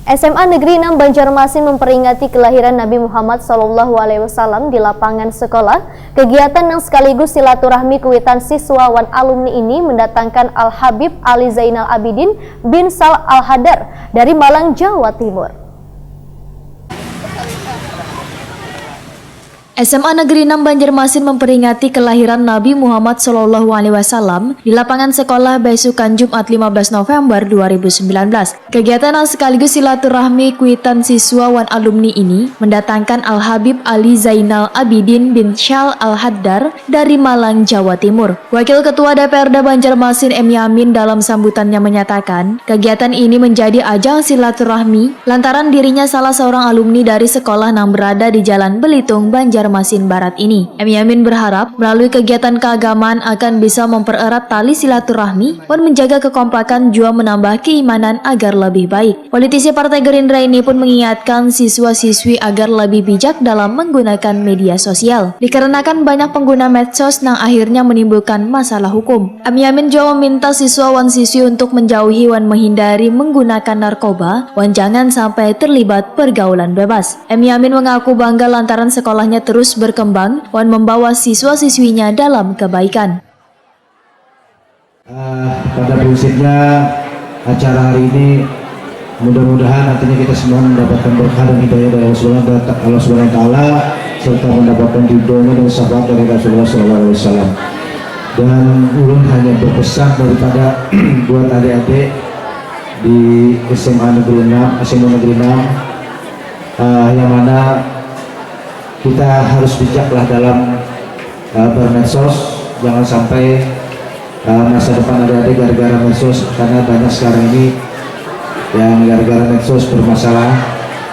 SMA Negeri 6 Banjarmasin memperingati kelahiran Nabi Muhammad SAW di lapangan sekolah. Kegiatan yang sekaligus silaturahmi kuitan siswawan alumni ini mendatangkan Al-Habib Ali Zainal Abidin bin Sal Al-Hadar dari Malang, Jawa Timur. SMA Negeri 6 Banjarmasin memperingati kelahiran Nabi Muhammad SAW di lapangan sekolah besukan Jumat 15 November 2019. Kegiatan yang sekaligus silaturahmi kuitan siswawan alumni ini mendatangkan Al-Habib Ali Zainal Abidin bin Sal Al-Hadar dari Malang, Jawa Timur. Wakil Ketua DPRD Banjarmasin M. Yamin dalam sambutannya menyatakan, kegiatan ini menjadi ajang silaturahmi lantaran dirinya salah seorang alumni dari sekolah yang berada di Jalan Belitung, Banjarmasin Barat ini. M. Yamin berharap melalui kegiatan keagamaan akan bisa mempererat tali silaturahmi dan menjaga kekompakan juga menambah keimanan agar lebih baik. Politisi Partai Gerindra ini pun mengingatkan siswa-siswi agar lebih bijak dalam menggunakan media sosial, dikarenakan banyak pengguna medsos yang akhirnya menimbulkan masalah hukum. M. Yamin juga meminta siswa-siswi untuk menjauhi dan menghindari menggunakan narkoba dan jangan sampai terlibat pergaulan bebas. M. Yamin mengaku bangga lantaran sekolahnya terus berkembang dan membawa siswa-siswinya dalam kebaikan. Pada prinsipnya acara hari ini mudah-mudahan nantinya kita semua mendapatkan berkah dan hidayah dari Allah Subhanahu wa taala serta mendapatkan ridhonya dan syafaat dari Rasulullah SAW. Dan ulun hanya berpesan daripada buat adik-adik di SMA Negeri 6 yang mana kita harus bijaklah dalam bermedsos, jangan sampai masa depan adik-adik gara-gara medsos, karena banyak sekarang ini yang gara-gara medsos bermasalah.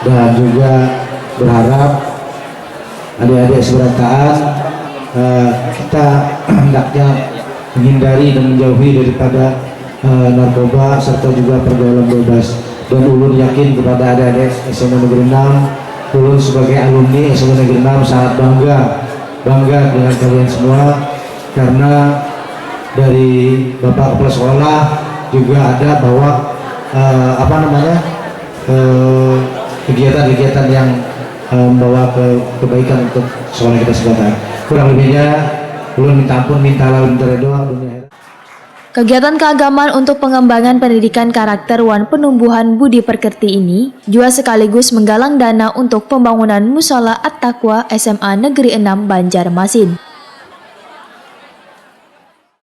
Dan juga berharap adik-adik seberantakan kita hendaknya menghindari dan menjauhi daripada narkoba serta juga pergaulan bebas. Dan ulun yakin kepada adik-adik SMA Negeri 6, ulun sebagai alumni SMA Negeri 6 sangat bangga dengan kalian semua, karena dari Bapak Kepala Sekolah juga ada bahwa kegiatan-kegiatan yang membawa kebaikan untuk sekolah kita sebentar. Kurang lebihnya ulun minta ampun, minta doa dunia. Kegiatan keagamaan untuk pengembangan pendidikan karakter dan penumbuhan budi pekerti ini juga sekaligus menggalang dana untuk pembangunan Mushola At-Taqwa SMA Negeri 6 Banjarmasin.